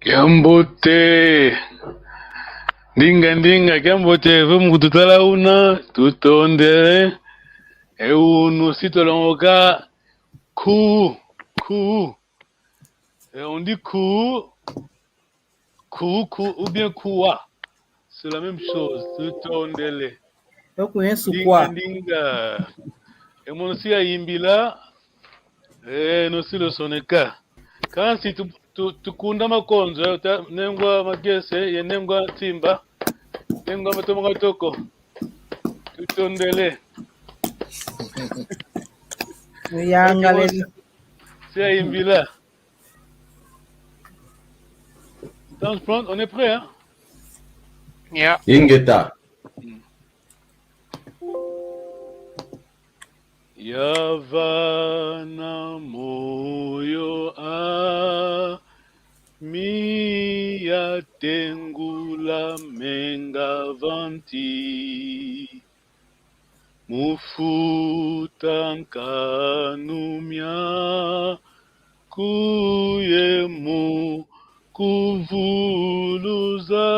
Kiambote ndinga kiambote vumukututala una tutondele eunu sitolongoka ku on dit ku ou bien quoi, c'est la même chose. Tutondele ndinga emonosi ya yimbila nosilo soneka kansi tukunda makonzo nengwa magese ye nengwa timba nengwa matomo gatoko tutondele si ya yimbila. On est prêt, hein? Yeah. Ingeta. Yavana moyo a miya tengula menga vanti mufuta nkanumya kuyemu kuvuluza.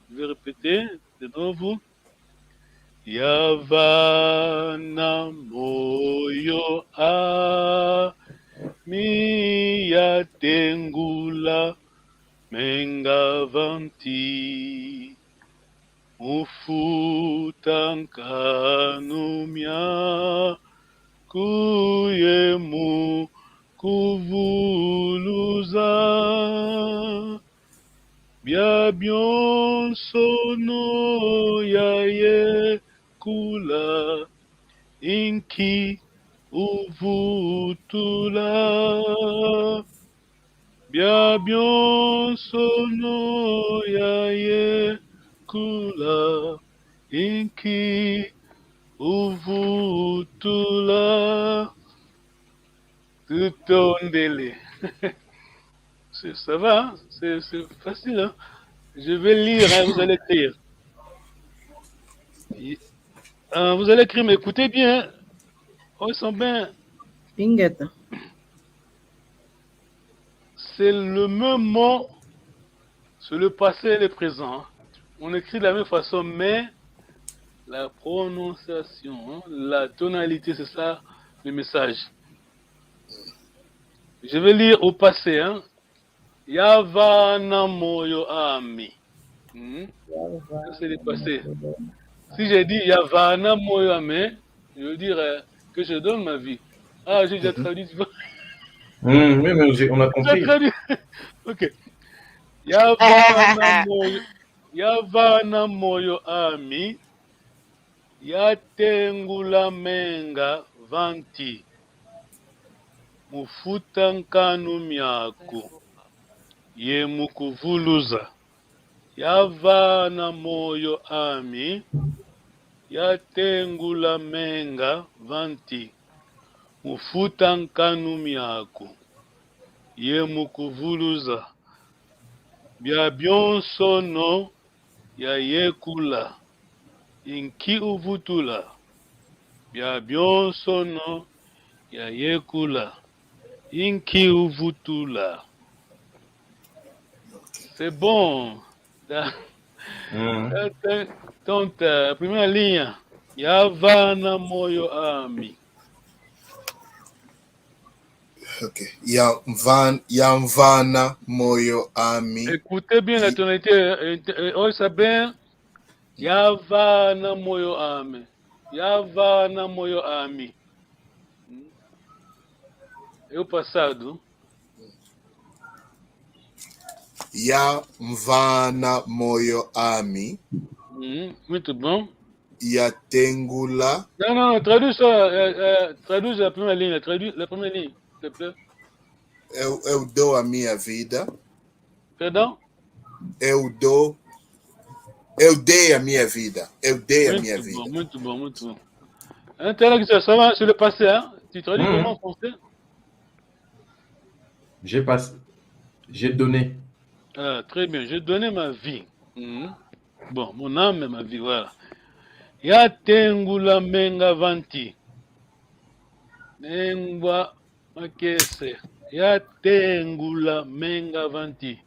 Je vais répéter de nouveau. Yavana moyo a miya tengula mengavanti mufuta nkanumya kuyemu kuvuluza bya byonso no yaye kula inki uvutula bya byonso no yaye kula inki uvutula tutondele. Ça va, hein? C'est facile, hein? Je vais lire, hein, vous allez écrire. Vous allez écrire, mais écoutez bien. Oh, ils sont bien. C'est le même mot, c'est le passé et le présent. On écrit de la même façon, mais la prononciation, hein, la tonalité, c'est ça le message. Je vais lire au passé, hein. Yavana moyo ami. C'est le passé. Si j'ai dit Yavana moyo ami, je veux dire que je donne ma vie. Ah, j'ai déjà traduit. Oui, mais on a compris. Traduit. Ok. Yavana moyo ami. Yatengula menga vanti. Mufuta nkanu myako. Ye mukuvuluza. Yavana moyo ami. Yatengula menga vanti. Mufuta nkanu myako. Ye mukuvuluza. Bya byonso no ya yekula. Inki uvutula. Bya byonso no ya yekula. Inki uvutula. C'est bon. Donc, première ligne. Yavana moyo ami. Ok. Yamvana moyo ami. Écoutez bien la tonalité. On s'appelle Yavana moyo ami. Yavana moyo ami. E o passado? Yamvana moyo ami. Muito bom. Yatengula. Non, traduis ça. Traduis la première ligne. Traduis la première ligne, s'il te plaît. Eu dou a minha vida. Perdão? Eu dei a minha vida. Eu dei a minha vida. Muito bom. Interaction, ça va sur le passé, hein? Tu traduis comment en français? J'ai donné. Ah, très bien, j'ai donné ma vie. Bon, mon âme et ma vie, voilà. Yatengula menga vanti. Nengwa makese. Yatengula menga vanti.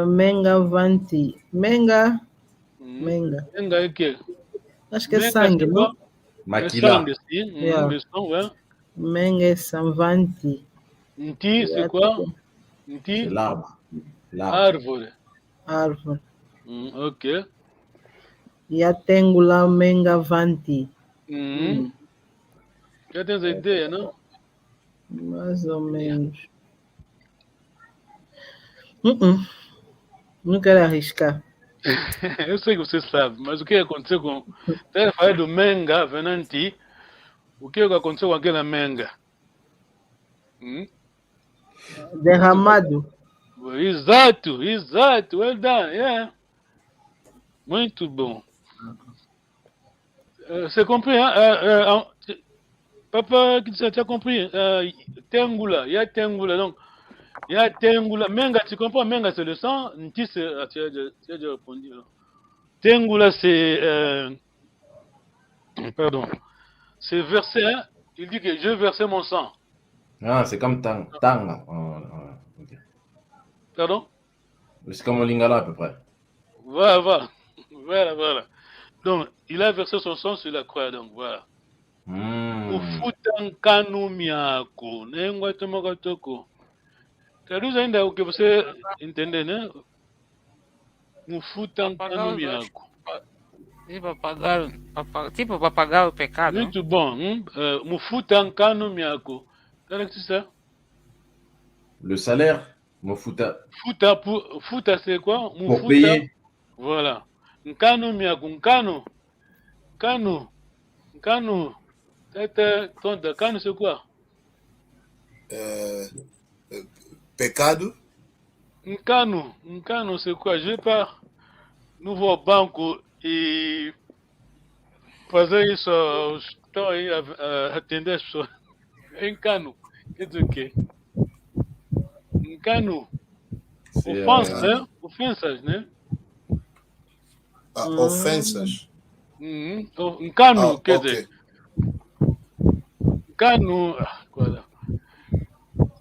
Menga vanti. Menga. Menga. Menga é que? Acho que é sangue, não? É Maquila. sangue, sim. Yeah. Le sang, ouais. Menga é sanvanti. Nti, c'est quoi? C'est Nti, l'arbre. árvore. Árvore. Ok. Yatengula menga vanti. Já tens a ideia, não? Mais ou menos. Não quero arriscar. Eu sei que você sabe, mas o que aconteceu com... Você falou do menga, venanti. O que aconteceu com aquela menga? Derramado. Exato. Well done, yeah. Muito bom. Você compreende? Papa, tu as compris? Tengula, il y a tengula. Donc, il y a tengula. Menga, tu comprends? Menga, c'est le sang. Nti, c'est... Tu as déjà répondu. Tengula, c'est... Pardon. C'est verser. Hein? Il dit que je versais mon sang. Ah, c'est comme tang. Okay. Pardon? C'est comme au lingala à peu près. Voilà. Donc, il a versé son sang sur la croix. Donc, voilà. Ufutankanu miako. Nengwa tomakatoko. Traduza ainda o que você entende, né? Ufutankanu miako. Tipo para pagar o pecado. Muito bom. Mufutankanu miako. Qu'est-ce que c'est ça? Le salaire, Mofuta. Futa, c'est quoi? Pour payer. Voilà. Nkanu miako. Nkanu. Nkanu, c'est quoi? Pecado. Nkanu, c'est quoi? Je pars. Nous vou ao banco e fazer isso. Estou aí a atender as pessoas. Nkanu. Quer dizer o quê? Nkanu. Ofensas, né? Ofensas, né? Ofensas. Nkanu, quer dizer. Nkanu.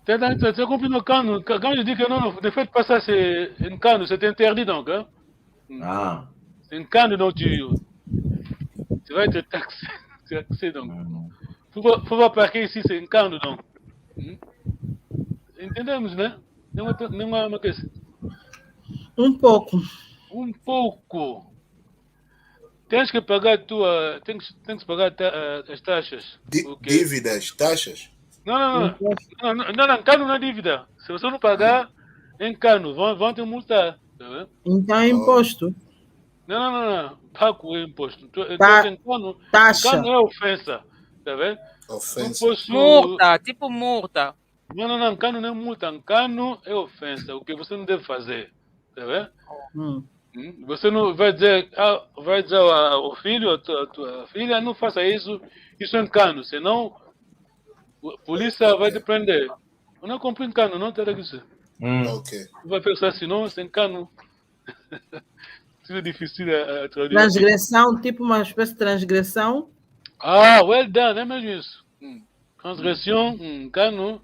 Tu as compris le Nkanu? Quand je dis que non, ne faites pas ça, c'est Nkanu, c'est interdit donc. Hein? Ah. C'est Nkanu donc tu vas être taxé donc. Faut pas parquer ici, c'est Nkanu donc. Entendemos, né? Não é uma questão. Um pouco. Tens que pagar tens que pagar as taxas. Dívidas, taxas? Não, Nkanu não é dívida. Se você não pagar, Nkanu, vão te multar. Tá? Então é imposto. Não. Pago o imposto. Taxa. Nkanu é ofensa. Tá vendo? Ofensa. Multa, tipo multa. Não, Nkanu não é multa. Nkanu é ofensa. O que você não deve fazer. Tá vendo? Você não vai dizer ao filho, à tua filha, não faça isso. Isso é Nkanu. Senão, a polícia vai te prender. Eu não comprei Nkanu, não terá que ser. Ok. Vai pensar senão, sem Nkanu. Isso é difícil a traduzir. Transgressão, tipo uma espécie de transgressão. Ah, well done, é mesmo isso. Transgressão, Nkanu.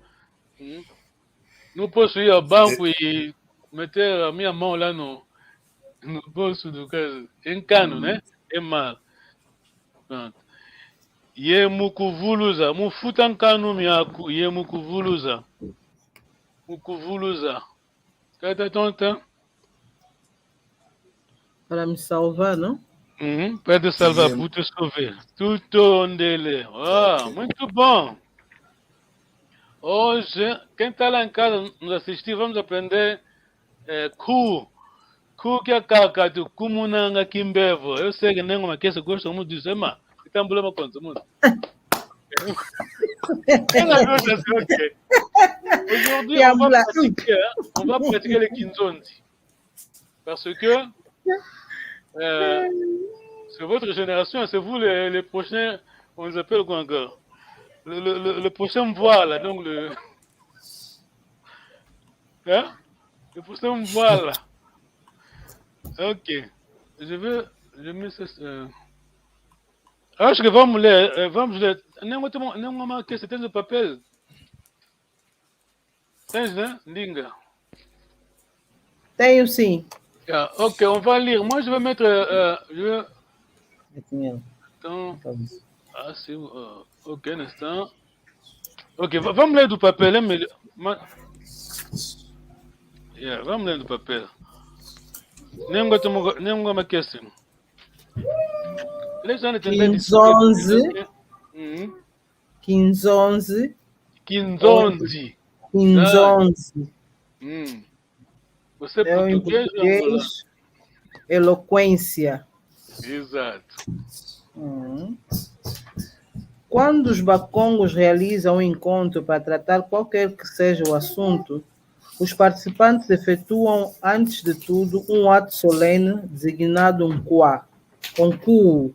Não posso ir ao banco e meter a minha mão lá no bolso do caso. Nkanu, né? É mal. Pronto. Ye mukuvuluza. Mufuta Nkanu miaku. Ye mukuvuluza. Cadê tonta? Para me salvar, não? Para te salvar, para te sauver. Tudo onde ele. Muito bom. Hoje, quem está lá em casa nos assistir, vamos aprender ku. Ku que é caca do kumunanga kimbevo. Eu sei que nenhuma que você gosta muito disso, mas que tem um problema com todo mundo. Aujourd'hui, on va pratiquer les kinzondi. Parce que c'est votre génération, c'est vous les prochains, on les appelle quoi encore? Le prochain voile, donc le prochain voile. Ok. Je mets ça. Acho que vamos ler Nenhuma que você tem o papel. Tens, né? Linga. Tenho sim. Yeah, ok, on va lire. Moi, je vais mettre. Então, c'est ok, un instant. Ok, vamos ler do papel, hein, melhor. Yeah, vamos ler do papel. Nenhuma questão. 1511. 1511. 1511. 1511. Você é em português, eloquência. Exato. Quando os bacongos realizam um encontro para tratar qualquer que seja o assunto, os participantes efetuam, antes de tudo, um ato solene designado um cuo,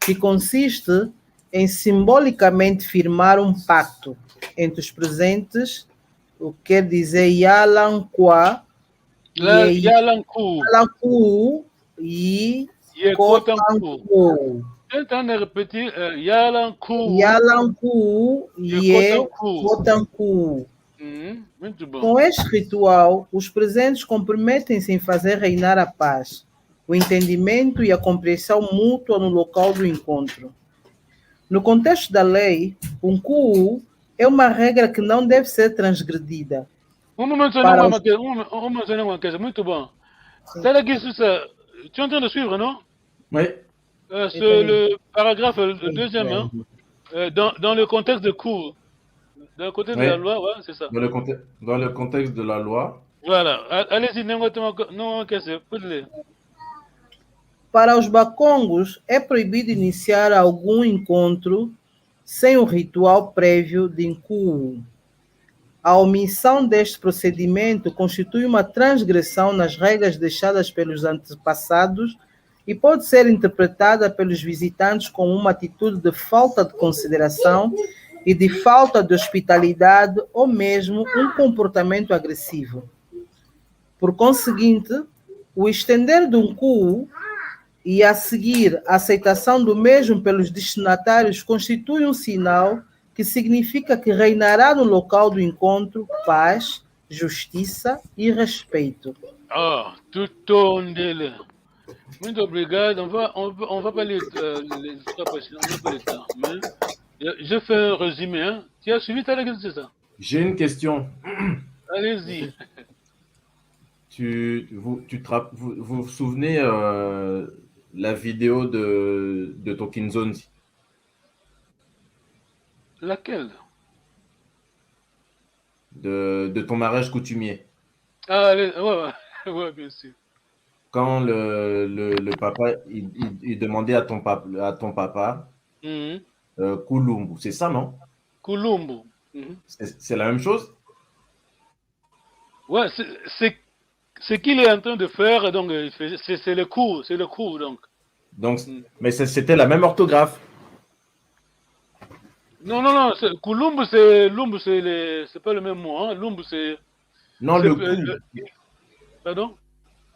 que consiste em simbolicamente firmar um pacto entre os presentes, o que quer dizer Yalan Kwa, Yalan Ku e Kotanku. Tentando repetir, Yalan Ku e Kotanku. Muito bom. Com este ritual, os presentes comprometem-se em fazer reinar a paz, o entendimento e a compreensão mútua no local do encontro. No contexto da lei, um cuo é uma regra que não deve ser transgredida. Uma coisa, muito bom. Tu es en train de suivre, non? Oui. C'est le paragraphe le deuxième, hein? Dans le contexte de cours. Dans le contexte de la loi, ouais, c'est ça. Dans le contexte de la loi. Voilà. Allez-y, não quer pode. Para os bacongos, é proibido iniciar algum encontro sem o ritual prévio de incuo. A omissão deste procedimento constitui uma transgressão nas regras deixadas pelos antepassados e pode ser interpretada pelos visitantes como uma atitude de falta de consideração e de falta de hospitalidade ou mesmo um comportamento agressivo. Por conseguinte, o estender de um cuo e a seguir a aceitação do mesmo pelos destinatários constitui um sinal que significa que reinará no local do encontro paz, justiça e respeito. Tudo dele. Muito obrigado. On va pas les trois passer, on n'a pas le temps. Mais je fais un résumé. Hein. Tu as suivi, c'est ça? J'ai une question. Allez-y. Vous vous souvenez la vidéo de Tokinzonzi? Laquelle? De ton mariage coutumier. Ah, ouais, bien sûr. Quand le papa, il demandait à ton papa, Kulumbu, c'est ça, non? Kulumbu. C'est la même chose? Ouais, c'est ce qu'il est en train de faire, donc c'est le cours, donc. Mais c'était la même orthographe. Non, Kulumbu, c'est pas le même mot, hein. Lumbu, c'est... Non, le coup. Pardon?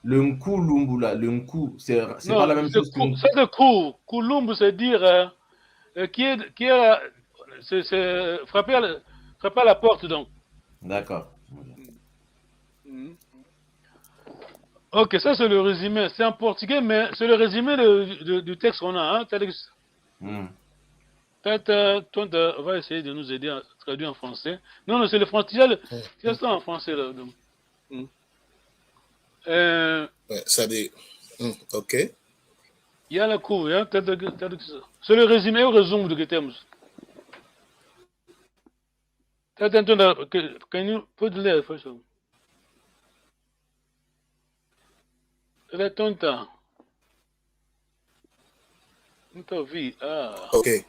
Le nku lumbu là, le nku, c'est pas la même chose que c'est le coup. Kulumbu, c'est dire c'est frapper à la porte, donc. D'accord. Ok, ça c'est le résumé. C'est en portugais, mais c'est le résumé du texte qu'on a. Hein. Toi, on va essayer de nous aider à traduire en français. Non, c'est le français. Il y a ça en français là. Donc. Ça dit. Ok. Il y a la cour, hein? C'est le résumé ou le résumé de que temos. Can you put there first? Tonta. Não tô ouvindo. Ok.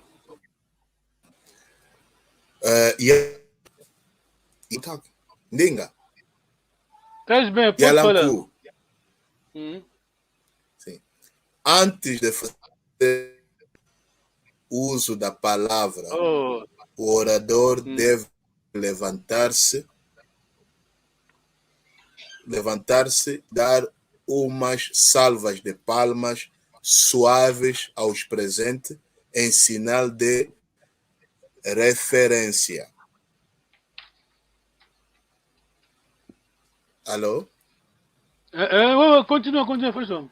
Ndinga. Estás bem, pode falar. Sim. Antes de fazer uso da palavra, o orador deve levantar-se, dar umas salvas de palmas suaves aos presentes, em sinal de referência. Alô? Continua, faz favor.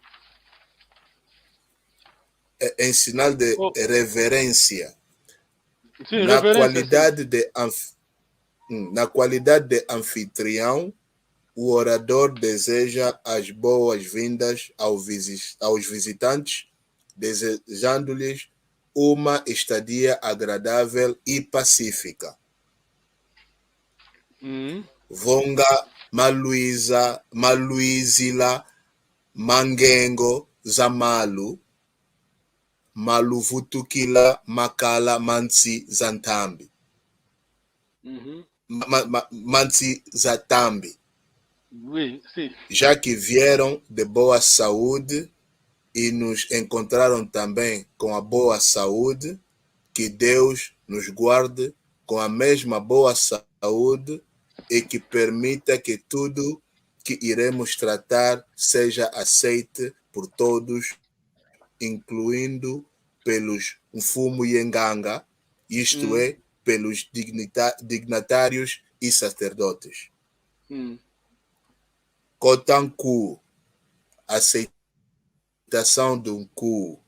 Em sinal de reverência. Sim, Na qualidade de anfitrião, o orador deseja as boas-vindas aos visitantes, desejando-lhes uma estadia agradável e pacífica. Vonga maluizila mangengo zamalu maluvutukila makala mansi zantambi. Mansi zatambi. Oui, sim. Já que vieram de boa saúde e nos encontraram também com a boa saúde, que Deus nos guarde com a mesma boa saúde e que permita que tudo que iremos tratar seja aceite por todos, incluindo pelos Mfumu Yenganga, isto é, pelos dignatários e sacerdotes. Kotanku, aceitação de um cu.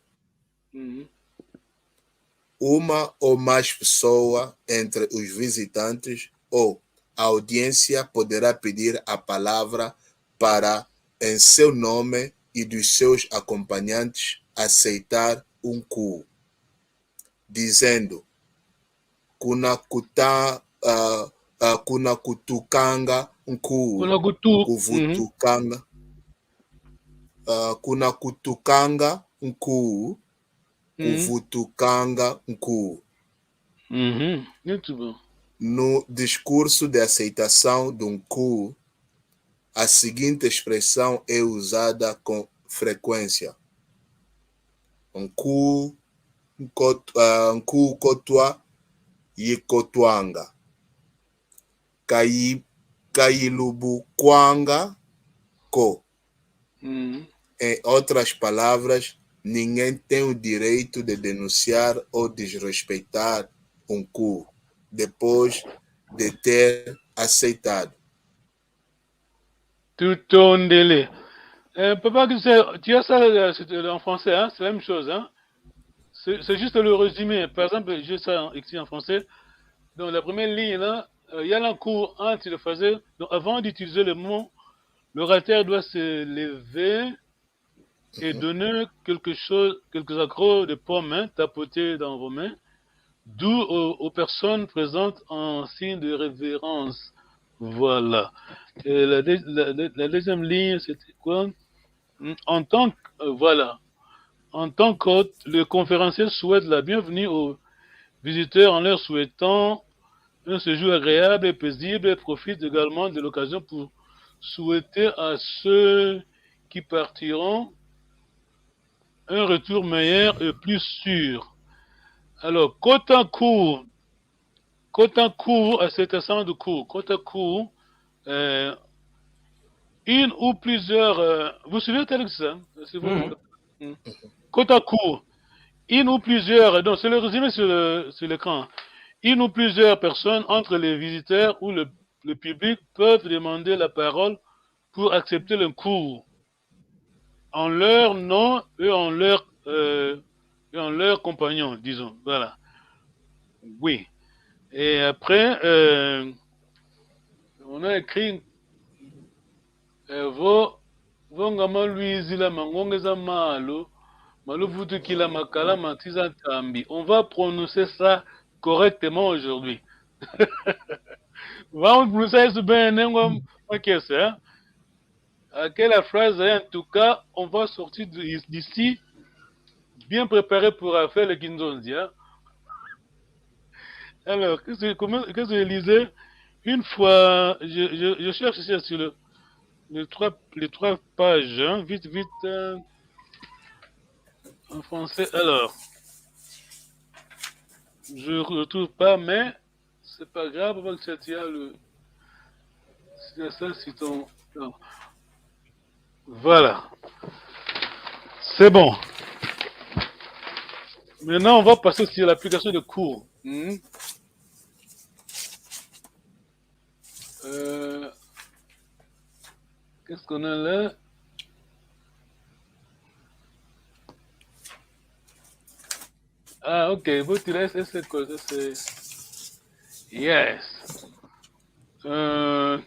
Uma ou mais pessoas entre os visitantes ou a audiência poderá pedir a palavra para, em seu nome e dos seus acompanhantes, aceitar um cu, dizendo kunakutukanga um cu, kuvutukanga, kunakutukanga um cu, kuvutukanga um cu. Muito bom. No discurso de aceitação de um cu, a seguinte expressão é usada com frequência. Um cu kotwa yikotwanga. Kailubu kwanga ko. Em outras palavras, ninguém tem o direito de denunciar ou desrespeitar um cu depois de ter aceitado. Tout en délai. Papa, tu as ça en français, hein? C'est la même chose. Hein? C'est juste le résumé. Par exemple, j'ai ça écrit en français. Donc, la première ligne, là, il y a un cours entre les phrases. Donc, avant d'utiliser le mot, l'orateur doit se lever et donner quelques accros de pommes, tapoter dans vos mains, d'où aux personnes présentes en signe de révérence. Voilà. Et la deuxième ligne, c'était quoi? En tant qu'hôte, le conférencier souhaite la bienvenue aux visiteurs en leur souhaitant un séjour agréable et paisible et profite également de l'occasion pour souhaiter à ceux qui partiront un retour meilleur et plus sûr. Alors, Kotaku, acceptation de cours. Kotaku, une ou plusieurs. Vous suivez tel que ça? Kotaku, une ou plusieurs. Donc, c'est le résumé sur l'écran. Une ou plusieurs personnes entre les visiteurs ou le public peuvent demander la parole pour accepter le cours en leur nom et en leur compagnon, disons. Voilà. Oui. Et après, on a écrit Vongama Luizila Mangongeza Malo, Maluvutu Kila Makala Matiza Tambi. On va prononcer ça correctement aujourd'hui. Vamos prononcer ça bien, ok, c'est quelle phrase, en tout cas, on va sortir d'ici bien préparé pour faire le Kinzonzi. Hein? Alors, qu'est-ce que je lisais? Une fois, je cherche ici sur les trois pages, hein? Vite, en français. Alors, je ne retrouve pas, mais c'est pas grave, parce que tu as ça, c'est ton. Non. Voilà. C'est bon. Maintenant, on va passer sur l'application de cours. Qu'est-ce qu'on a là? Ah, ok. Vou tirar essa coisa. Yes. Je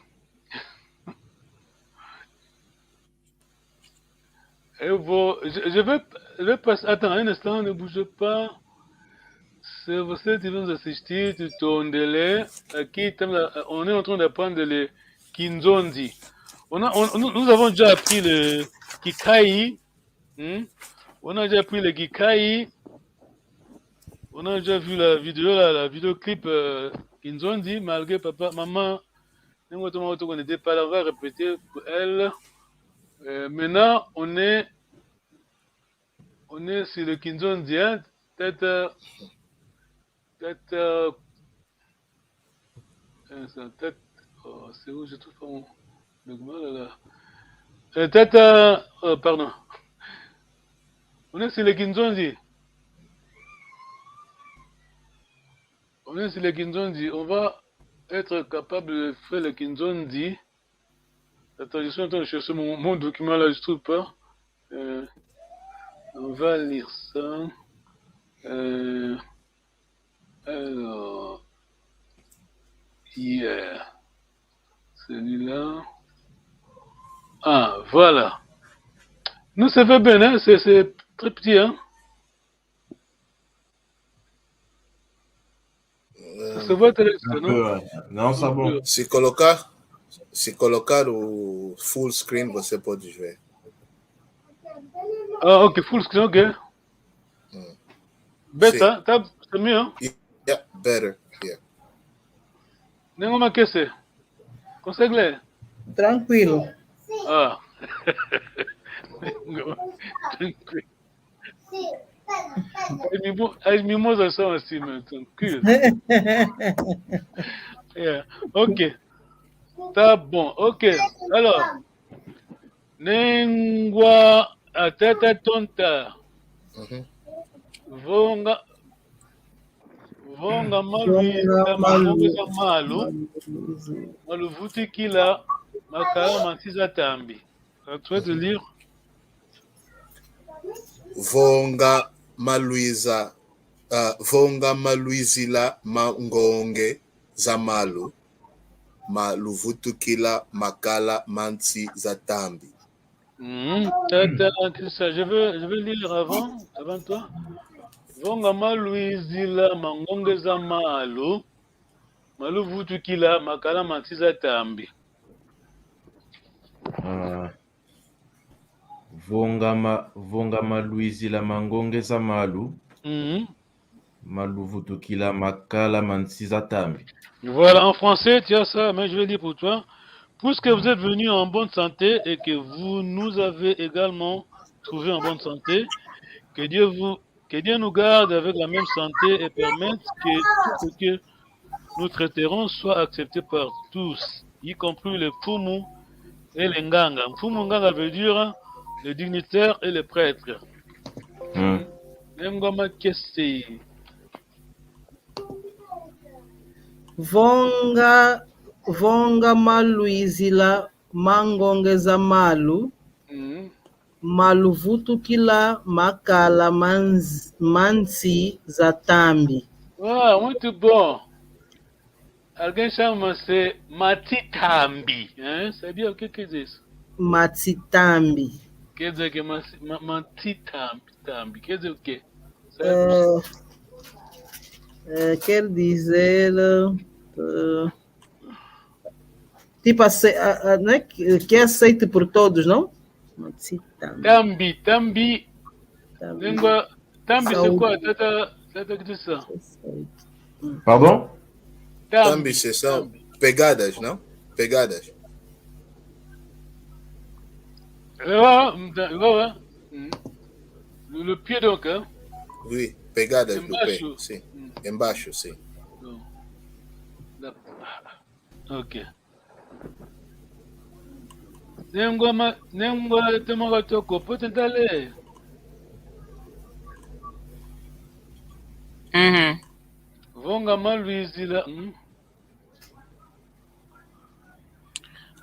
vais passer. Attends un instant, ne bouge pas. Se você qui nous assistir, tu tondele. Aqui, on est en train d'apprendre le Kinzondi. Nous avons déjà appris le Kikai. On a déjà appris le Kikai. On a déjà vu la vidéo, la vidéoclip Kinzondi, malgré papa, maman. On n'était pas là, on va répéter pour elle. Maintenant, on est sur le Kinzondi, hein? Peut-être, oh, c'est où je trouve pas mon document là. Pardon. On est sur le Kinzondi. On est sur le Kinzondi. On va être capable de faire le Kinzondi. Attends, je suis en train de chercher mon document là, je trouve pas. On va lire ça. Alors, hier, celui-là. Ah, voilà. Nous, ça fait bien, hein? C'est très petit, hein? Ça se voit très bien, non? Não, tá bom. Se colocar o full screen, você pode ver. Ah, ok, full screen, ok. Beta, tá, c'est mieux, hein? Yeah, better. Yeah. Nenhuma aquecer. Consegue ler? Tranquilo. Ah. Tranquilo. As mimosas são assim, meu, tranquilo. Yeah. Ok. Tá bom, ok. Alors, Nengua a teta tonta. Vonga maluiza maluiza maluvutikila makala mansiza tambi. Tu vas te lire? Vonga maluizila mangonge za malu maluvutukila makala mansi za tambi. Je vais lire avant toi. Vonga maluizila mangonge za malu maluvutukila makala mansi za tambi. Vonga maluizila mangonge za malu maluvutukila makala mansi za tambi. Voilà, en français, tu as ça, mais je vais dire pour toi. Puisque vous êtes venus en bonne santé et que vous nous avez également trouvés en bonne santé, que Dieu nous garde avec la même santé et permette que tout ce que nous traiterons soit accepté par tous, y compris les Fumu et les Nganga. Fumu Nganga veut dire les dignitaires et les prêtres. Ngoma Kesi. Vonga maluizila mangonge za malu maluvutukila makala mansi za tambi. Ah, muito bom. Alguém chama-se Matitambi. Sabia o que quer dizer isso? Matitambi. Quer dizer que Matitambi. Quer dizer o quê? Quer dizer... tipo, né? Que é aceito por todos, não? Tambi. Língua. Tambi, c'est quoi? Tata questão. Pardon? Tambi, são pegadas, não? Pegadas. Ouais. Le pied donc, hein? Oui, pegadas do pé, sim. Embaixo, sim. Ok. Nengoma temoga toko, pode tentar ler. Vonga maluizila.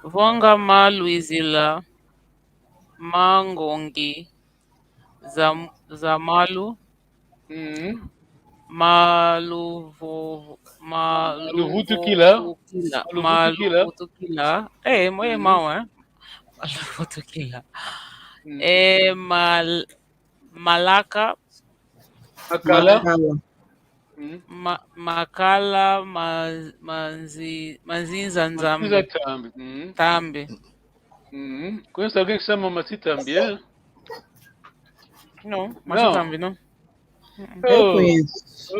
Vonga Maluizila Mangongi Zamalu Maluvutukila. Maluvutukila. Moye mau, Maluvutukila. Malaka Makala Manzinza Nzambi. Tambi. Conhece alguém que chama Macitambi, é? Não, Macitambi não. Eu conheço.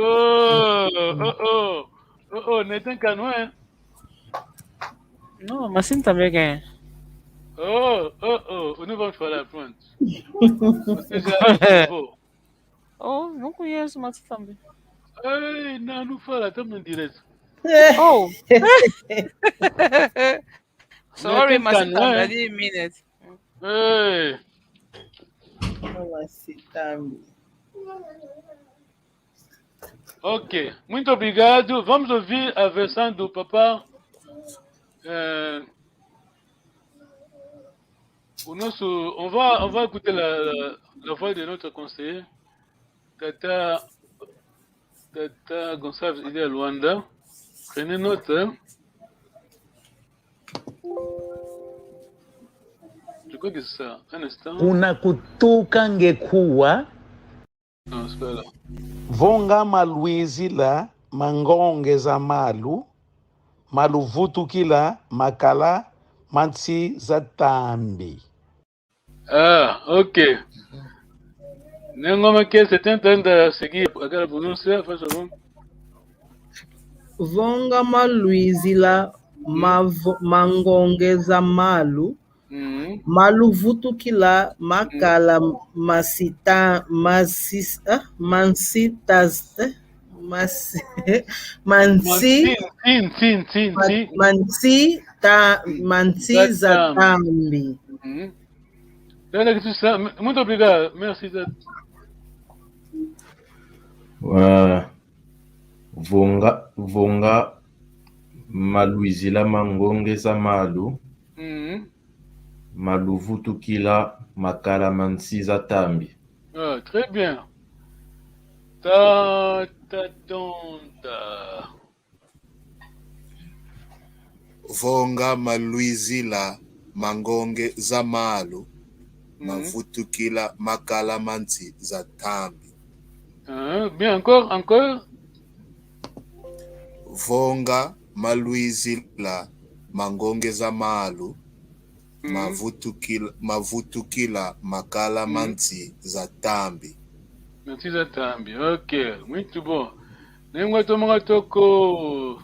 Netanka, não é? Não, Macitambi quem é? Não vamos falar, pronto. Você já vou. Não conheço Macitambi. Ei, não fala, estamos em direto. Oh! Sorry, Macitambi, I didn't mean it. Ei! Macitambi. Ok, muito obrigado. Vamos ouvir a versão do papá. On va écouter la voix de notre conseiller, Tata Gonçalves Idé Luanda. Prenez note. Hein? Je crois que c'est ça. Un instant. Unakutuka ngekuwa Non, c'est pas là. vonga maluizila mangonge za maluvutukila makala mantsi za tambi. Ah, ok. Nengoma que c'est en train de seguir aquela pronúncia, faz favor. Vonga Maluizila mangonge za maluvutukila makala mansita za tambi. Muito obrigado, merci. Vonga maluizila mangonge za maluvutukila makala mansiza tambi. Ah, très bien. Ta. Vonga maluizila mangonge za mavutukila makala mansi za tambi. Bien, encore. Vonga maluizila mangonge za mavutukila makala mansi za tambi. Mansi za tambi, ok, muito bom. Nenhuma tomanga toko.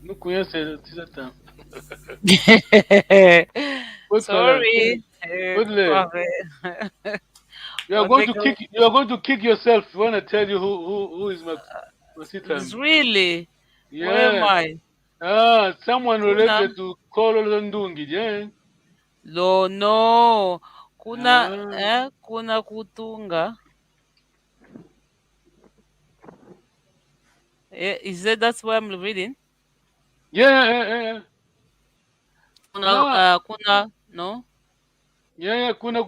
Não conhece mansi za tambi. Sorry. You are going to kick yourself when I tell you who is Mansi Tambi. Really? Yeah. Where am I? Someone related to Kolo Ndungi, yeah? No. Kuna kutunga. Is that's why I'm reading? Yeah. Kuna, no? Yeah, kuna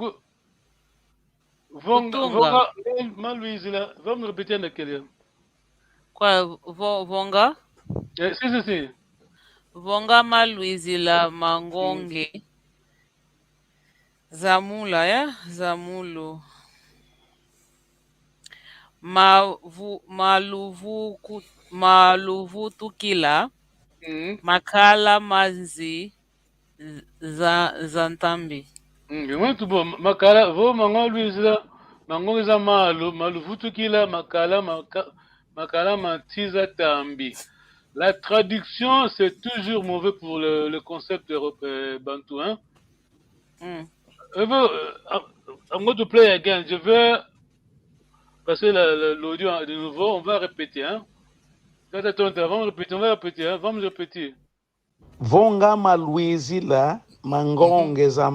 Vonga Maluizila. Vamos repetir naquele. Qual? Vonga? Sim. Vonga Maluizila mangonge. Zamula, yeah? Zamulu. Maluvutukila. Makala manzi zantambi. Muito bom. Makala, vou mangoluizila mangonge za maluvutukila makala mantiza tambi. La traduction, c'est toujours mauvais pour le concept bantou. Hein? I'm going to play again. Je vais passer l'audio de nouveau. On va répéter. Hein? On va répéter. Hein? Vamos répéter. Vonga maluizila mangonge za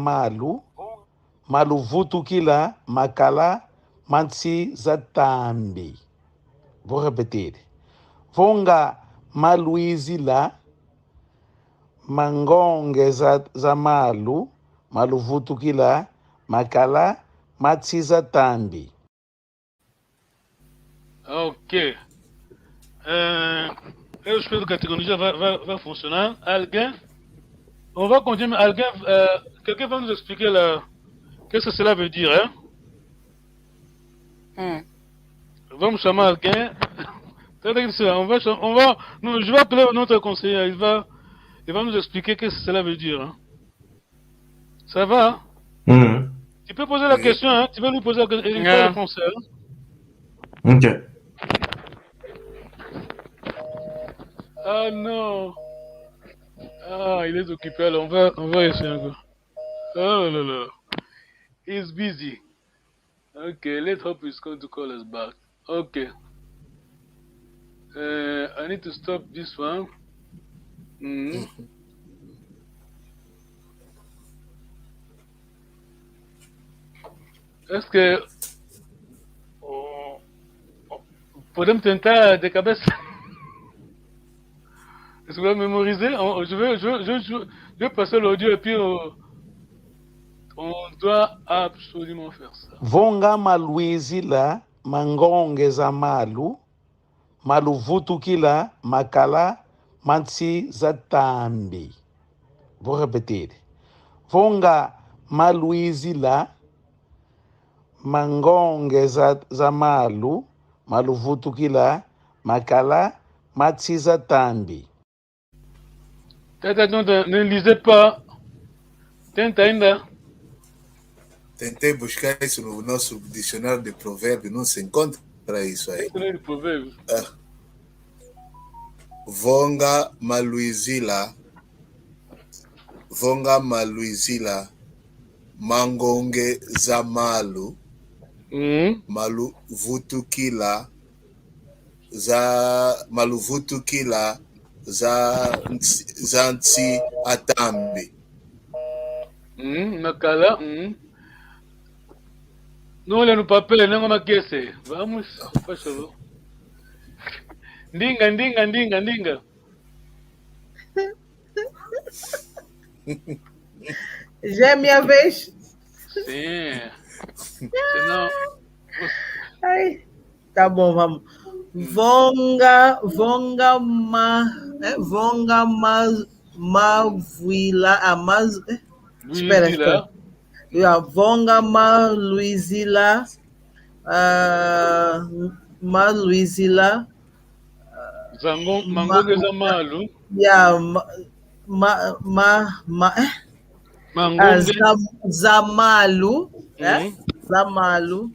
maluvutukila makala mantsi za tambi. Vou repetir. Vonga maluizila mangonge za malu, maluvutukila, makala, matsi za tambi. Ok. Je fais de catégorie va fonctionner. Alguien? On va continuer. Alguien, quelqu'un va nous expliquer qu'est-ce que cela veut dire, hein? Vamos chamar alguém. Non, je vais appeler notre conseiller. Il va nous expliquer qu'est-ce que cela veut dire. Hein. Ça va? Hein? Tu peux poser la question. Hein? Tu peux lui poser la question. Il va répondre. Ok. Ah non. Ah, il est occupé. Alors on va essayer encore. Oh là là. He's busy. Okay, let's hope he's going to call us back. Okay. I need to stop this one. Est-ce que podemos tentar de cabeça? Est-ce que vous pouvez mémoriser? Je vais passer l'audio et puis on doit absolument faire ça. Vonga maluizila, mangonge za malu, maluvutukila, makala, matsi za tambi. Vou repetir. Vonga maluizila, mangonge za malu, maluvutukila, makala, matsi za tambi. Ne lisez pas. Tenta ainda. Tentei buscar isso no nosso dicionário de provérbios, não se encontra isso aí. Dicionário de provérbios. Vonga maluizila, mangonge za malu, maluvutukila za ntsi atambi. Makala. Não olha no papel, não aquece. Vamos. Faz favor. Ndinga. Já é minha vez? Sim. Senão... Ai, tá bom, vamos. Vonga mavuila, espera. Vonga maluizila, maluizila. Mangonge za malu. Zamalu, Zamalu.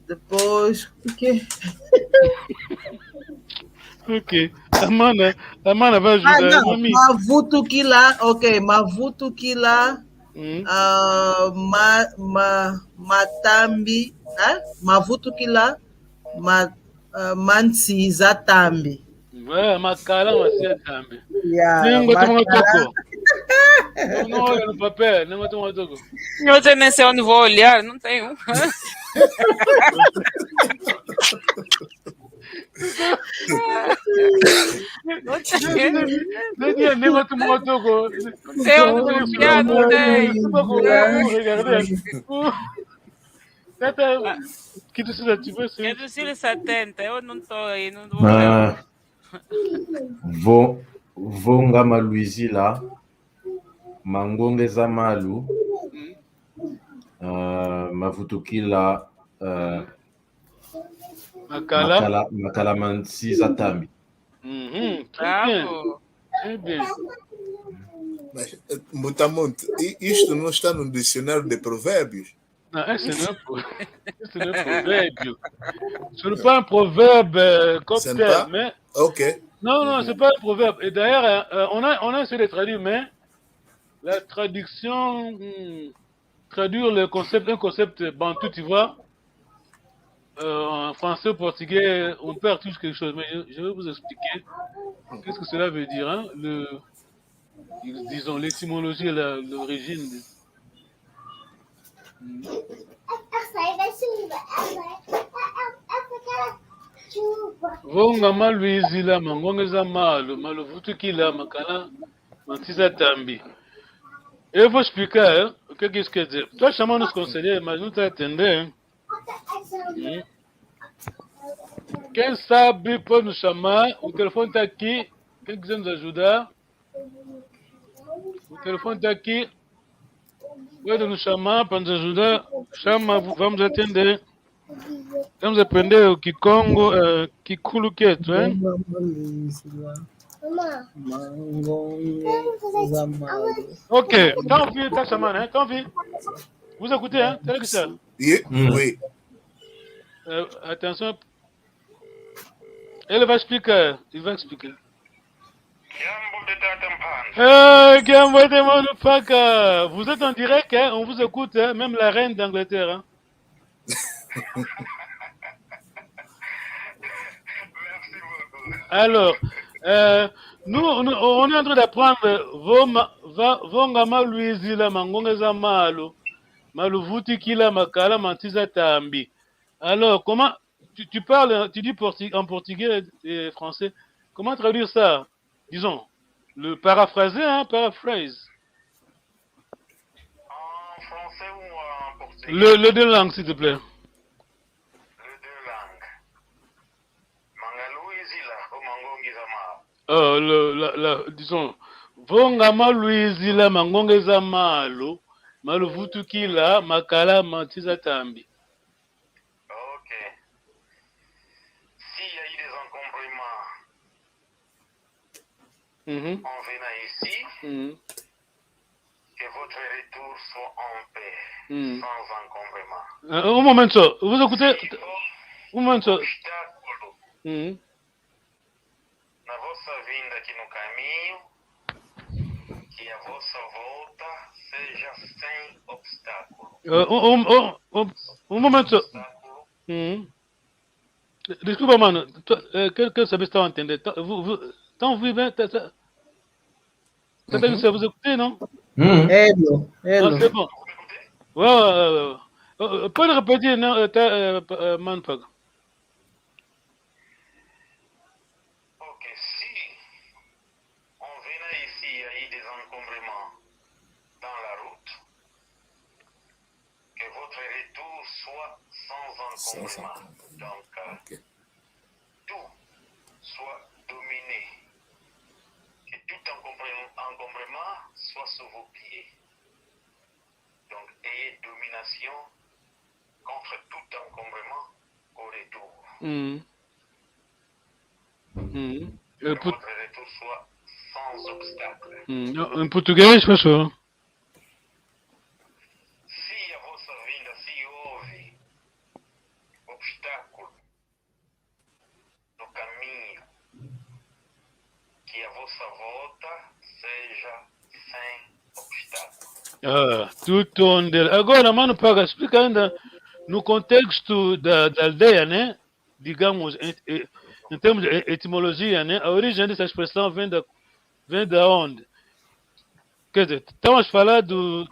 Depois, o quê? Ok. Amana vai ajudar. Mavutukila, ok. Mavutukila, matambi, mavutukila, mansi za tambi. Makala masia tambi. Nengo toma toko. Não olha no papel, nengo toma toko. Eu sei nem sei onde vou olhar, não tenho. Nengo toma toko. Tem onde confiar, não tem. Que do Silo 70, eu não estou aí, não vou ver. Vonga maluizila, mangonge za malu, mavutukila, makala mansi za tambi. Bravo. Très bien. Mas, Mutamonte, isto não está no dicionário de provérbios? Non, ce n'est pas proverbe. Ce n'est pas un proverbe copteur, mais... Ok. Non, c'est pas un proverbe. Et d'ailleurs, on a essayé de traduire, mais la traduction, traduire un concept bantou, tu vois, en français ou portugais, on perd tous quelque chose. Mais je vais vous expliquer qu'est-ce que cela veut dire, hein, disons, l'étymologie et l'origine. Vonga maluizila mangonge za malu maluvutukila makala Matisa Tambi. Et vous expliquer, hein, qu'est-ce que c'est? Toi, chaman nous conseiller, mais nous t'attendons. Quem sabe pode nos chamar, o telefone está aqui. Quem quiser nos ajudar, o telefone está aqui. Pode nos chamar para nos ajudar. Chama, vamos atender. Vamos aprender o Kikongo, Kikulu Keto, hein? Ok, t'as envie, t'as chamé, hein? T'as envie? Vous écoutez, hein? C'est que ça. Oui. Attention. Il va expliquer. Il va expliquer. Vous êtes en direct, hein? On vous écoute, hein? Même la reine d'Angleterre. Hein? Alors, nous, on est en train d'apprendre Vongama Luizila Mangongeza Malo, Maluvuti Kila Makala Mantiza Tambi. Alors, comment tu parles, tu dis en portugais et français, comment traduire ça? Disons, le paraphraser, hein, paraphrase. En français ou en portugais? Le deux langues, s'il te plaît. Disons, Vongama Luizila Mangongeza Malo, Maluvutu Kila Makala Mantiza Tambi. Ok. S'il y a eu des encombrements en venant ici, que votre retour soit en paix, sans encombrement. Un moment, vous écoutez? Un moment. Na vossa vinda aqui no caminho, que a vossa volta seja sem obstáculo. Un momento. Desculpa, mano. Que você está entendendo? Estão vivendo? Vous écoutez, non? Hello. C'est bon. Ouais. Pode répéter, non, Manfag. Donc, tout soit dominé, que tout encombrement soit sous vos pieds. Donc, ayez domination contre tout encombrement au retour. Que votre retour soit sans obstacle. En português, professor? Se a vossa vinda se houve obstáculo no caminho, que a vossa volta seja sem obstáculo. Tudo onde. Agora, mano, Paga, explica ainda no contexto da aldeia, né? Digamos, em termos de etimologia, né? A origem dessa expressão vem da onde? Quer dizer, estamos a falar do.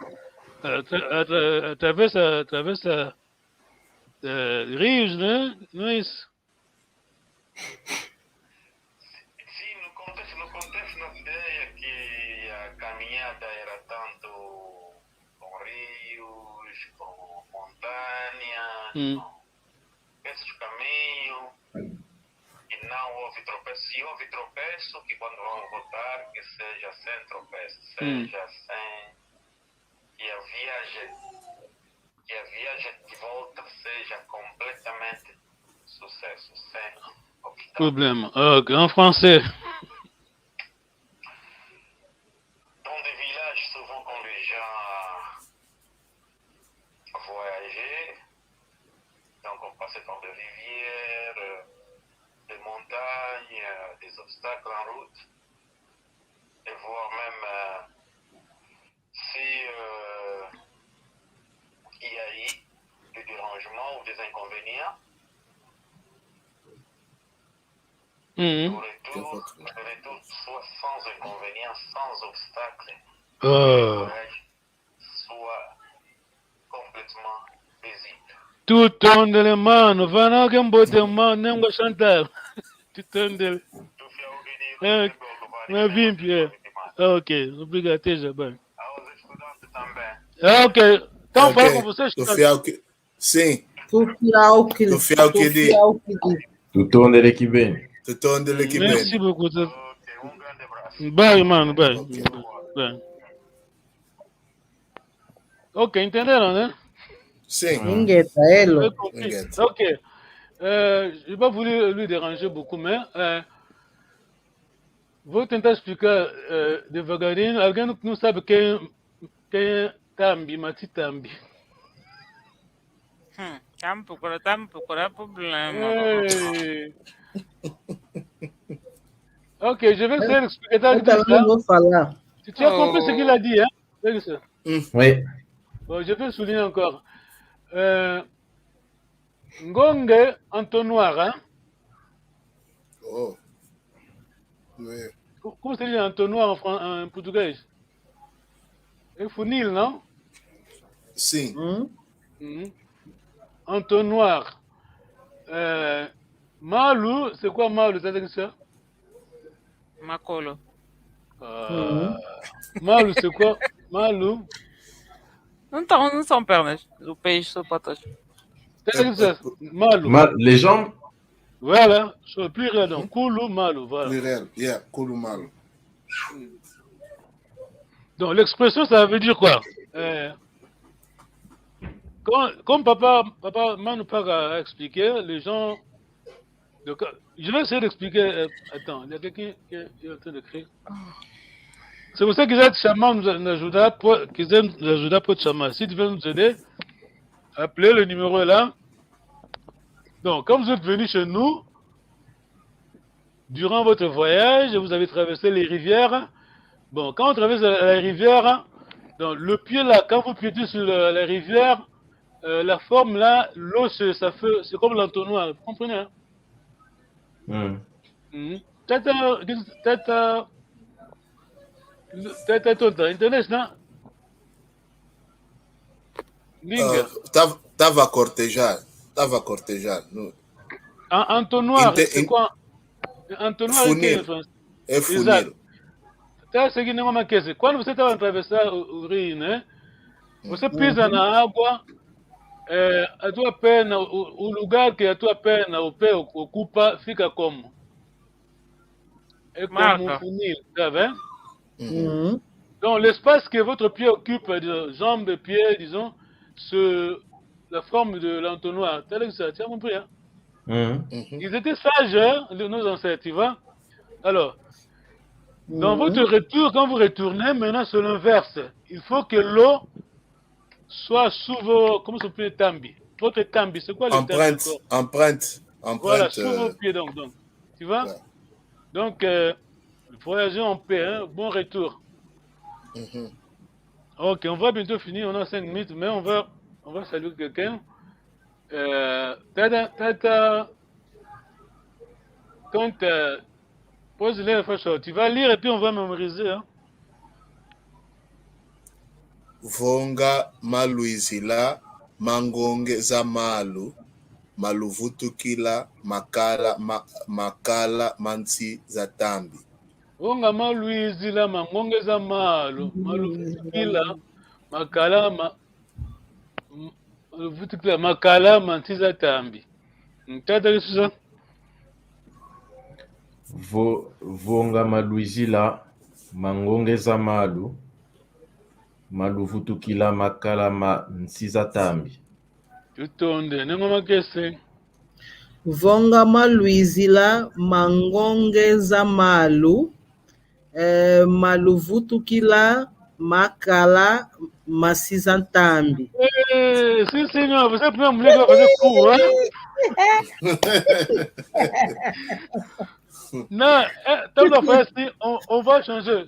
Através rios, né? Não é isso? Sim, no contexto na aldeia que a caminhada era tanto com rios, com montanhas, com peças de caminho, e não houve tropeço. Se houve tropeço, que quando vão voltar, que seja sem tropeço, seja sem... E a viagem de volta seja completamente sucesso, sem obstáculo. Problema. En français. Dans des villages, souvent quand les gens voyageaient, donc on passait dans des rivières, des montagnes, des obstacles en route, et voire même si il y a eu des dérangements ou des inconvénients, le retour soit sans inconvénients, sans obstacles, le voyage soit complètement paisible. Tout onde le mano, vai na que bote mano, nem go chantar. Tudo onde. Tu fais au Na vimpi, Ok, obrigado, já bem. Aos estudantes também. Ok, então fala com Ok. vocês. Do fiel que... Sim, Tu fiel que do fiel que diz. Tudo onde ele que vem. Tudo onde ele que Merci vem. beaucoup. Ok, grande abraço. Bye, mano, bye. Ok. Bye. Ok, entenderam, né? Sim. Ninguém tá ele. J'ai compris. Ninguém. Ok. Je n'ai pas voulu lui déranger beaucoup, mais vou tentar explicar devagarinho. Alguém não sabe quem é Tambi, Mati Tambi. Tá me procurar problema. Hey. Ok, je vais essayer d'expliquer Eu também vou falar. Tu as compris ce qu'il a dit, hein? C'est ça. Oui. Bon, je vais souligner encore. Ngonge entonnoir, hein? Oh. Oui. Comment se dit entonnoir en portugais? É funil, não? Sim. Entonnoir. Malu, c'est quoi malu? Ça veut dire ça? Macolo. Malu, c'est quoi? Malu. Não são pernas. O peixe são patas. Ça veut dire ça? Malu. Les jambes? Voilà, sur le pluriel, donc Kulu Malu, voilà. Pluriel, yeah, Kulu Malu. Donc l'expression, ça veut dire quoi? Comme papa Manu a expliqué, les gens. Donc, je vais essayer d'expliquer. Attends, il y a quelqu'un qui est en train d'écrire. C'est pour ça qu'ils aident Chama nous ajuda pour Chama. Si tu veux nous aider, appelez le numéro est là. Donc, comme vous êtes venus chez nous, durant votre voyage, vous avez traversé les rivières. Bon, quand on traverse la rivière, donc le pied là, quand vous piétez sur la rivière, la forme là, l'eau, c'est comme l'entonnoir. Vous comprenez? Hein? Tata, internet, non? Tava cortejar. Entonnoir, c'est quoi? Entonnoir, funil. É funil. Quando você estava atravessando o rio, né? Você pisa na água, a tua perna, o lugar que a tua perna, o pé ocupa, fica como? É como um funil, tá vendo? Donc l'espace que votre pied occupe, jambes et pieds, disons, la forme de l'entonnoir, tel que ça, tu as compris, hein? Ils étaient sages, hein, nos ancêtres, tu vois? Alors, dans votre retour, quand vous retournez, maintenant c'est l'inverse. Il faut que l'eau soit sous vos, comment ça s'appelle, tambi. Votre tambi, c'est quoi le tambi? Empreinte. Voilà, sous vos pieds, donc. Tu vois? Ouais. Donc, voyagez en paix, hein, bon retour. Ok, on va bientôt finir, on a 5 minutes, mais on va saluer quelqu'un. Quand pose les fois, tu vas lire et puis on va mémoriser. Hein? Vonga maluizila mangonge za malu maluvutukila makala mansi za tambi. Vonga maluizila mangonge za malu maluvutukila makala maluvutukila makala mansi za tambi. Tata Yesusa. Vonga maluizila mangonge za malu maluvutukila makala mansi za tambi. Tutonde nengoma kese. Vonga maluizila mangonge za malu maluvutukila makala mansi za tambi. Sim, senhor, você é a primeira mulher que vai fazer cool, hein? Non, tant qu'on fait ainsi, on va changer.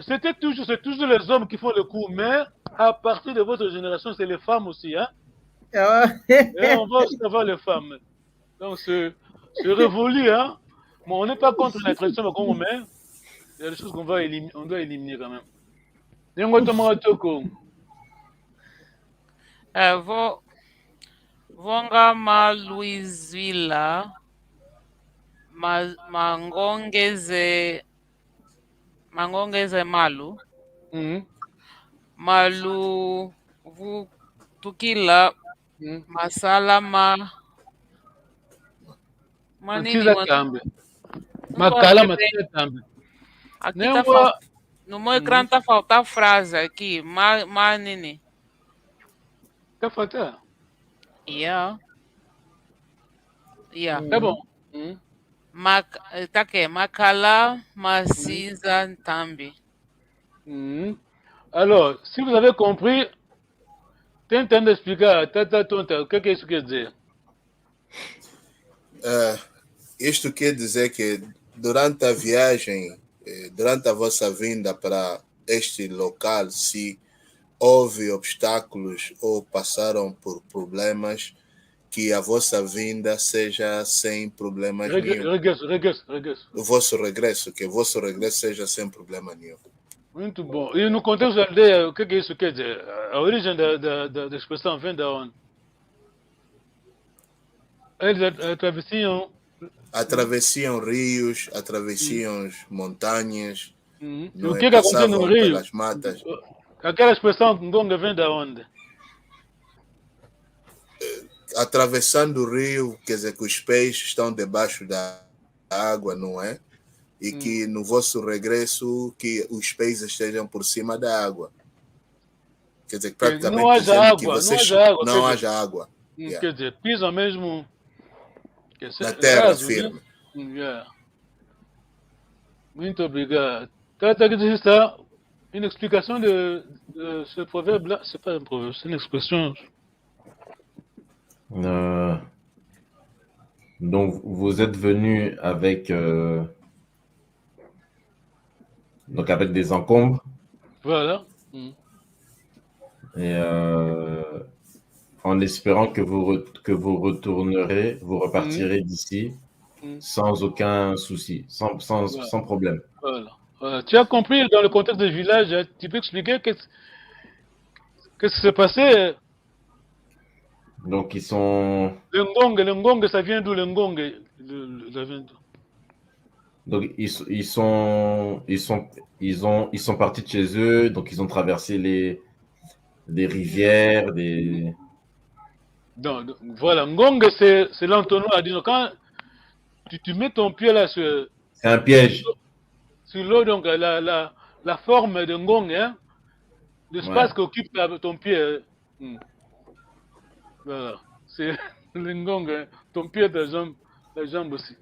C'est toujours les hommes qui font le coup, mais à partir de votre génération, c'est les femmes aussi. Hein? Et on va aussi avoir les femmes. Donc, c'est révolu. Hein? Bon, on n'est pas contre la tradition, mais comme on met, il y a des choses qu'on doit éliminer quand même. Vonga maluizila mangongeze mangongeze malu. Malu vutukila masala manini tambe. Makala matisa tambe. Aqui tá faltando. No meu ecrã tá faltando frase aqui. Manini. Tá faltando? Yeah. Tá bom. Tá aqui. Makala Masiza Tambi. Alors, si vous avez compris, tentando explicar, o que isso quer dizer? Isto quer dizer que durante a viagem, durante a vossa vinda para este local, se houve obstáculos ou passaram por problemas, que a vossa vinda seja sem problemas nenhum. Regresso. O vosso regresso, que o vosso regresso seja sem problema nenhum. Muito bom. E no contexto da aldeia, o que isso quer dizer? A origem da expressão vem da onde? Eles atravessiam rios, atravessiam montanhas, o que aconteceu no rio? Pelas matas. Aquela expressão ngonga vem da onde? Atravessando o rio, quer dizer que os peixes estão debaixo da água, não é? E que no vosso regresso que os peixes estejam por cima da água. Quer dizer que praticamente não haja água, que vocês não haja água. Quer dizer, pisam mesmo na terra firme. Yeah. Muito obrigado. Está une explication de ce proverbe-là. C'est pas un proverbe, c'est une expression. Donc, vous êtes venu avec des encombres. Voilà. Et en espérant que vous retournerez, vous repartirez d'ici sans aucun souci, sans problème. Voilà. Tu as compris dans le contexte du village, tu peux expliquer qu'est-ce qui s'est passé? Donc ils sont... Le ngong, ça vient d'où le ngong? Donc ils sont partis de chez eux, donc ils ont traversé des rivières, des... Donc, voilà, ngong c'est l'entonnoir. Quand tu mets ton pied là sur... C'est un piège. Sur l'eau, donc la forme de ngong, hein, l'espace qu'occupe ton pied. Voilà, c'est le ngong, hein, ton pied, la jambe aussi.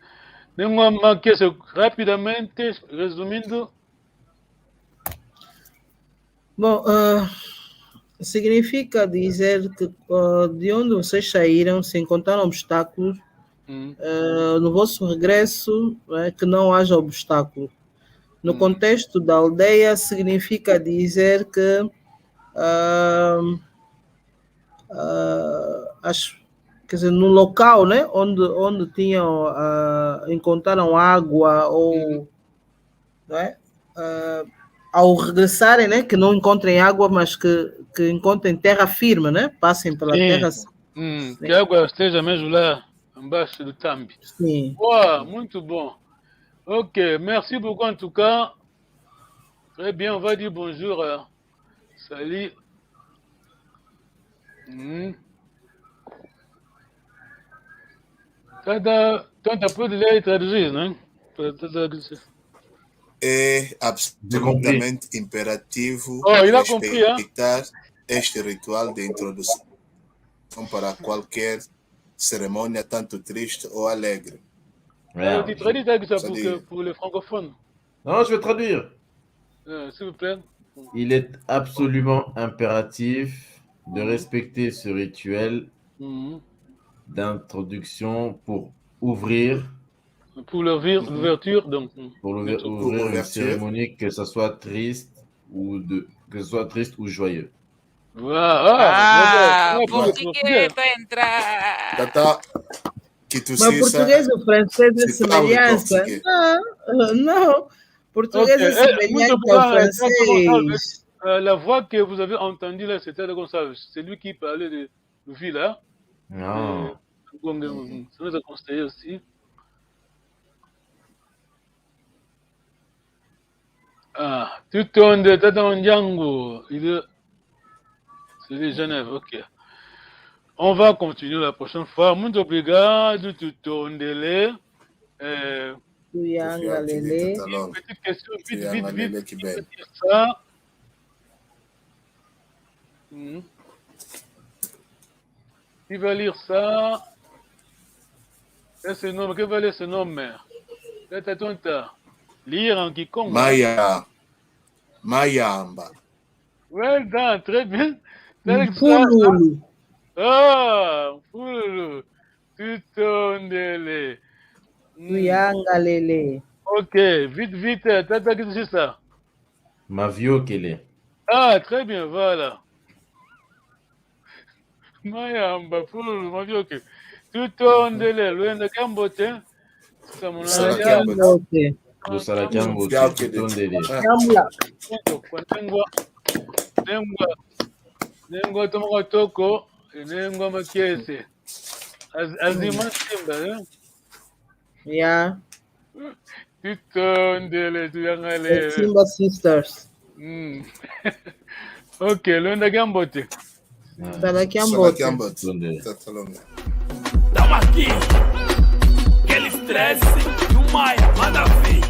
Nenhuma manquer rapidamente, resumindo. Bom, significa dizer que de onde vocês saíram, se encontraram obstáculos, no vosso regresso, que não haja obstáculo. No contexto da aldeia, significa dizer que quer dizer, no local, né, onde tinham, encontraram água ou, não é? Ao regressarem, né, que não encontrem água, mas que encontrem terra firme, né, passem pela terra. Que a água esteja mesmo lá embaixo do tambi. Sim. Wow, muito bom. Ok, merci beaucoup en tout cas. Très bien, on va dire bonjour à Sali. Tenta pode ler e traduzir, né? É absolutamente imperativo respeitar este ritual de introdução para qualquer cérémonie, tanto triste ou alegre. Tu traduis ça pour les francophones? Non, je vais traduire. S'il vous plaît. Il est absolument impératif de respecter ce rituel d'introduction pour ouvrir. Pour l'ouverture, donc. Pour ouvrir une cérémonie, que ce soit triste ou joyeux. Português entra. Tata, mas português e francês é semelhança? Não. Português é semelhante ao francês. La voix que vous avez entendue là, c'était comme ça. C'est lui qui parlait de vie là. Non. Ça nous a conseillé aussi. Ah, Tutonde, Tata Django. C'est de Genève, ok. On va continuer la prochaine fois. Muito obrigado, Tutondele. Tuyangalele. Une petite question, vite. Qui veut dire ça? Qui va lire ça? Que va lire ce nom, mère? Lire en quiconque. Mayamba. Well done, très bien. Fululu. Ah, Fululu. Tutondele. Tuyangalele. Ok, vite. Tata, qu'est-ce que c'est ça? Mavio Kele. Ah, très bien, voilà. Mayamba, Fululu, Mavio Kele. Tutondele, Luenda Kambote. Kambote. Lusala Kambo, Tutondele. Kamla. Nengwa tomoko toko, nengwa makiese. Azima simba, Yeah. Tutondele, tuyangale. Simba Sisters. Ok, Luenda Kambote. Sala Kambote. Tamo aqui, aquele estresse e o Maia, manda vir.